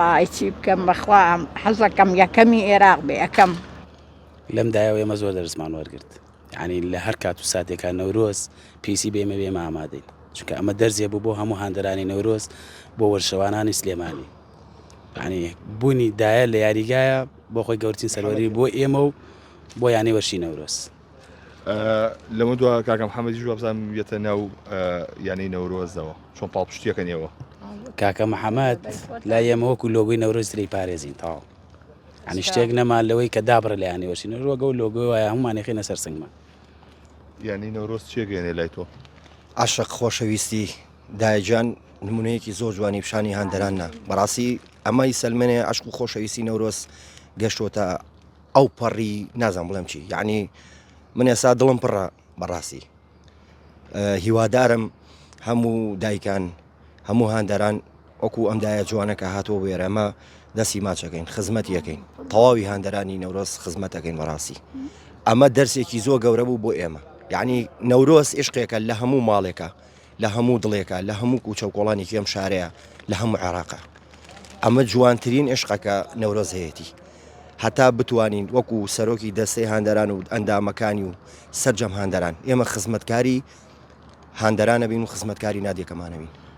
وڵی چی بکەم بەخوام حەزەکەم یەکەمی عێراق بێ ئەەکەم لەم دایەوە ئێمە زۆر دەرسمان وەرگرت یعنی لە هەر کات و ساتێکە نەورۆز پیسی بێمە بێمە ئامادەین چونکە ئەمە دەرزیە بوو بۆ هەموو هاندەرانی نەورۆز بۆ وەرشەوانانی سلێمانی یعنی بوونی دایە لە یاریگایە بۆ خۆی گەورترین سەروەری بۆ ئێمە و بۆ یانەی وەرشی نەورۆز لەمە دووە کاکەم حەمەدی ژوە بزانم بێتە ناو یانەی نەورۆزەوە چۆن پاڵپشتیەکەنیەوە کاکە محەممەد لا ئێمە وەکو لۆگۆی نەورۆز درەی پارێزین تاڵ عنی شتێک نەمان لەوەی کە دابڕە لە یانی وەرشی نەورۆگە و لۆگۆی وایە هەمومانی خێنە سەر سنگمان یانی نەورۆز چێگەێنێ لای تۆ عاشق خۆشەویستی دایجان نمونەیەکی زۆر جوانی پیشانی هاندەرانە بەڕاستی ئەمەی سەلمێنێ عشق و خۆشەویستی نەورۆز گەشتۆتە ئەو پەڕی نازان بڵێم چی یعنی من ێستا دڵم پڕە بەڕاستی هیوادارم هەموو دایکان هەموو هاندەران وەکو ئەمدایە جوانەکە هاتۆ وێرە ئەمە دەستی ماچەکەین خزمەتیەکەین تەواوی هاندەرانی نەورۆز خزمەتەکەین بەڕاستی ئەمە دەرسێکی زۆر گەورە بوو بۆ ئێمە یعنی نەورۆز عشقێکە لە هەموو ماڵێکە لە هەموو دڵێکە لە هەموو کوچە و کۆڵانی ئەم شارەیە لە هەموو عێراقە ئەمە جوانترین عشقەکە نەورۆز هەیەی هەتا بتوانین وەکو سەرۆکی دەستەی هاندەران و ئەندامەکانی و سەرجەم هاندەران ئێمە خزمەتکاری هاندەرانە بین و خزمەتکاری نادێکەمانەوین